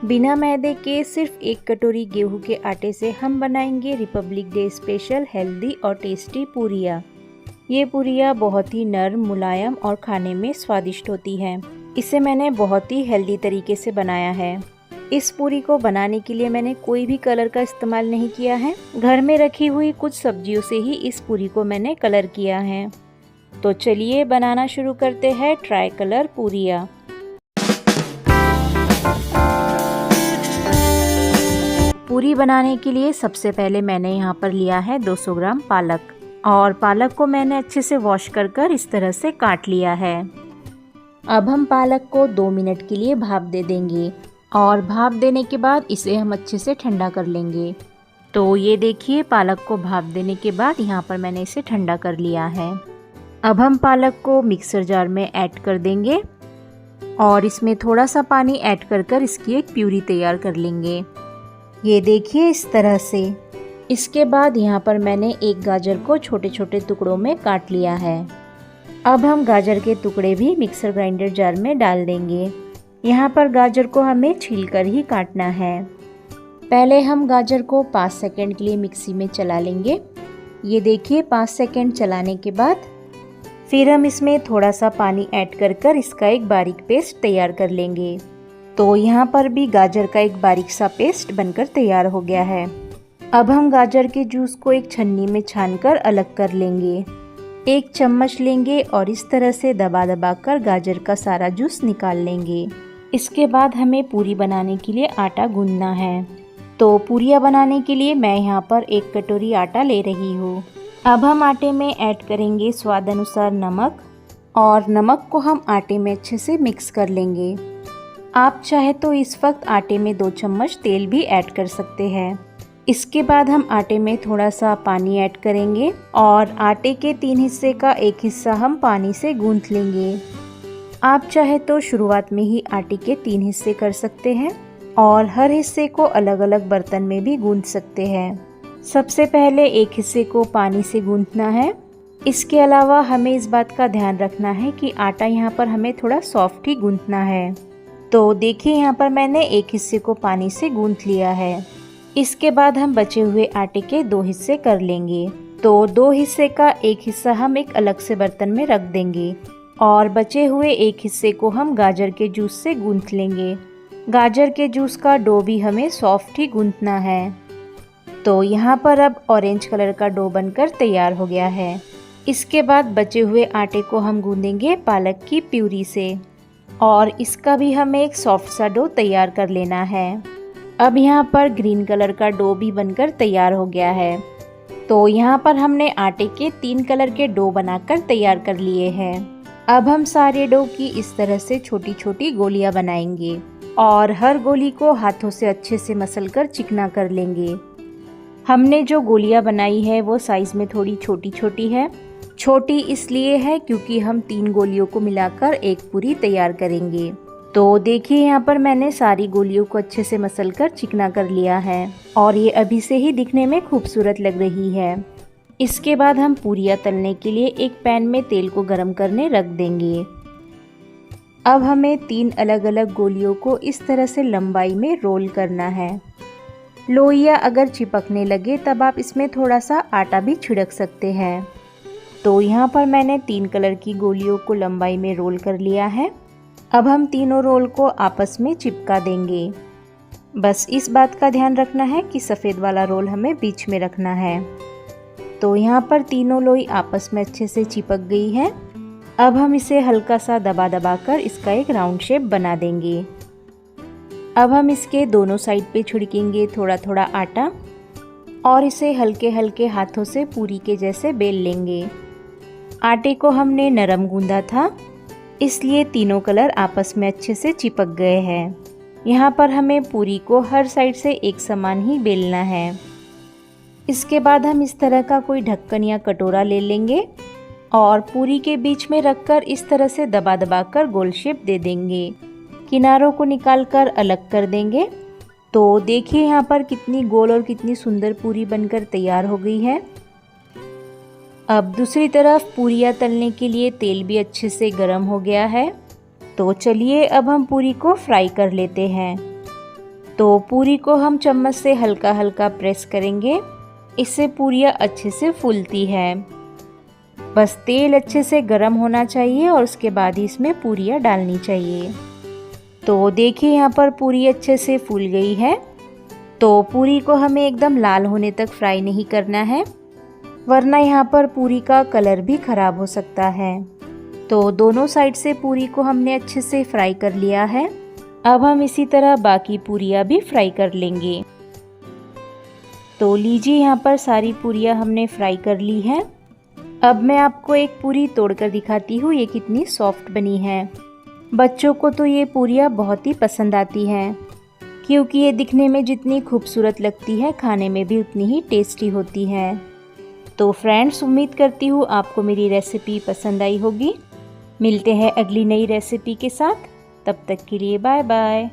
बिना मैदे के सिर्फ 1 कटोरी गेहूं के आटे से हम बनाएंगे रिपब्लिक डे स्पेशल हेल्दी और टेस्टी पूरियाँ। ये पूरियाँ बहुत ही नरम, मुलायम और खाने में स्वादिष्ट होती हैं। इसे मैंने बहुत ही हेल्दी तरीके से बनाया है। इस पूरी को बनाने के लिए मैंने कोई भी कलर का इस्तेमाल नहीं किया है। घर में रखी हुई कुछ सब्जियों से ही इस पूरी को मैंने कलर किया है। तो चलिए बनाना शुरू करते हैं ट्राई कलर पूरियाँ। पूरी बनाने के लिए सबसे पहले मैंने यहाँ पर लिया है 200 ग्राम पालक, और पालक को मैंने अच्छे से वॉश कर इस तरह से काट लिया है। अब हम पालक को 2 मिनट के लिए भाप दे देंगे, और भाप देने के बाद इसे हम अच्छे से ठंडा कर लेंगे। तो ये देखिए, पालक को भाप देने के बाद यहाँ पर मैंने इसे ठंडा कर लिया है। अब हम पालक को मिक्सर जार में ऐड कर देंगे, और इसमें थोड़ा सा पानी ऐड कर इसकी एक प्यूरी तैयार कर लेंगे। ये देखिए इस तरह से। इसके बाद यहाँ पर मैंने एक गाजर को छोटे छोटे टुकड़ों में काट लिया है। अब हम गाजर के टुकड़े भी मिक्सर ग्राइंडर जार में डाल देंगे। यहाँ पर गाजर को हमें छीलकर ही काटना है। पहले हम गाजर को 5 सेकंड के लिए मिक्सी में चला लेंगे। ये देखिए 5 सेकंड चलाने के बाद फिर हम इसमें थोड़ा सा पानी ऐड कर इसका एक बारीक पेस्ट तैयार कर लेंगे। तो यहाँ पर भी गाजर का एक बारीक सा पेस्ट बनकर तैयार हो गया है। अब हम गाजर के जूस को एक छन्नी में छानकर अलग कर लेंगे। 1 चम्मच लेंगे और इस तरह से दबा कर गाजर का सारा जूस निकाल लेंगे। इसके बाद हमें पूरी बनाने के लिए आटा गूंदना है। तो पूरियाँ बनाने के लिए मैं यहाँ पर 1 कटोरी आटा ले रही हूँ। अब हम आटे में ऐड करेंगे स्वाद अनुसार नमक, और नमक को हम आटे में अच्छे से मिक्स कर लेंगे। आप चाहे तो इस वक्त आटे में 2 चम्मच तेल भी ऐड कर सकते हैं। इसके बाद हम आटे में थोड़ा सा पानी ऐड करेंगे, और आटे के 3 हिस्से का 1 हिस्सा हम पानी से गूंथ लेंगे। आप चाहे तो शुरुआत में ही आटे के 3 हिस्से कर सकते हैं, और हर हिस्से को अलग अलग बर्तन में भी गूंथ सकते हैं। सबसे पहले 1 हिस्से को पानी से गूंथना है। इसके अलावा हमें इस बात का ध्यान रखना है कि आटा यहाँ पर हमें थोड़ा सॉफ्ट ही गूंथना है। तो देखिए यहाँ पर मैंने 1 हिस्से को पानी से गूंथ लिया है। इसके बाद हम बचे हुए आटे के 2 हिस्से कर लेंगे। तो 2 हिस्से का 1 हिस्सा हम एक अलग से बर्तन में रख देंगे, और बचे हुए 1 हिस्से को हम गाजर के जूस से गूंथ लेंगे। गाजर के जूस का डो भी हमें सॉफ्ट ही गूंथना है। तो यहाँ पर अब ऑरेंज कलर का डो बनकर तैयार हो गया है। इसके बाद बचे हुए आटे को हम गूंदेंगे पालक की प्यूरी से, और इसका भी हमें एक सॉफ्ट सा डो तैयार कर लेना है। अब यहाँ पर ग्रीन कलर का डो भी बनकर तैयार हो गया है। तो यहाँ पर हमने आटे के 3 कलर के डो बनाकर तैयार कर लिए हैं। अब हम सारे डो की इस तरह से छोटी छोटी गोलियाँ बनाएंगे, और हर गोली को हाथों से अच्छे से मसलकर चिकना कर लेंगे। हमने जो गोलियाँ बनाई है वो साइज़ में थोड़ी छोटी छोटी है। छोटी इसलिए है क्योंकि हम 3 गोलियों को मिलाकर एक पूरी तैयार करेंगे। तो देखिए यहाँ पर मैंने सारी गोलियों को अच्छे से मसलकर चिकना कर लिया है, और ये अभी से ही दिखने में खूबसूरत लग रही है। इसके बाद हम पूरियाँ तलने के लिए एक पैन में तेल को गर्म करने रख देंगे। अब हमें 3 अलग अलग गोलियों को इस तरह से लंबाई में रोल करना है। लोइयाँ अगर चिपकने लगे तब आप इसमें थोड़ा सा आटा भी छिड़क सकते हैं। तो यहाँ पर मैंने 3 कलर की गोलियों को लंबाई में रोल कर लिया है। अब हम तीनों रोल को आपस में चिपका देंगे। बस इस बात का ध्यान रखना है कि सफ़ेद वाला रोल हमें बीच में रखना है। तो यहाँ पर तीनों लोई आपस में अच्छे से चिपक गई है। अब हम इसे हल्का सा दबा कर इसका एक राउंड शेप बना देंगे। अब हम इसके दोनों साइड पे छिड़केंगे थोड़ा थोड़ा आटा, और इसे हल्के हल्के हाथों से पूरी के जैसे बेल लेंगे। आटे को हमने नरम गूंदा था, इसलिए तीनों कलर आपस में अच्छे से चिपक गए हैं। यहाँ पर हमें पूरी को हर साइड से एक समान ही बेलना है। इसके बाद हम इस तरह का कोई ढक्कन या कटोरा ले लेंगे, और पूरी के बीच में रखकर इस तरह से दबा कर गोल शेप दे देंगे। किनारों को निकाल कर अलग कर देंगे। तो देखिए यहाँ पर कितनी गोल और कितनी सुंदर पूरी बनकर तैयार हो गई है। अब दूसरी तरफ पूरियाँ तलने के लिए तेल भी अच्छे से गर्म हो गया है। तो चलिए अब हम पूरी को फ्राई कर लेते हैं। तो पूरी को हम चम्मच से हल्का हल्का प्रेस करेंगे, इससे पूरियाँ अच्छे से फूलती है। बस तेल अच्छे से गर्म होना चाहिए और उसके बाद ही इसमें पूरियाँ डालनी चाहिए। तो देखिए यहाँ पर पूरी अच्छे से फूल गई है। तो पूरी को हमें एकदम लाल होने तक फ्राई नहीं करना है, वरना यहाँ पर पूरी का कलर भी ख़राब हो सकता है। तो दोनों साइड से पूरी को हमने अच्छे से फ्राई कर लिया है। अब हम इसी तरह बाकी पूरियाँ भी फ्राई कर लेंगे। तो लीजिए यहाँ पर सारी पूरियाँ हमने फ्राई कर ली हैं। अब मैं आपको एक पूरी तोड़कर दिखाती हूँ ये कितनी सॉफ्ट बनी है। बच्चों को तो ये पूरियाँ बहुत ही पसंद आती हैं, क्योंकि ये दिखने में जितनी खूबसूरत लगती है खाने में भी उतनी ही टेस्टी होती है। तो फ्रेंड्स, उम्मीद करती हूँ आपको मेरी रेसिपी पसंद आई होगी। मिलते हैं अगली नई रेसिपी के साथ, तब तक के लिए बाय बाय।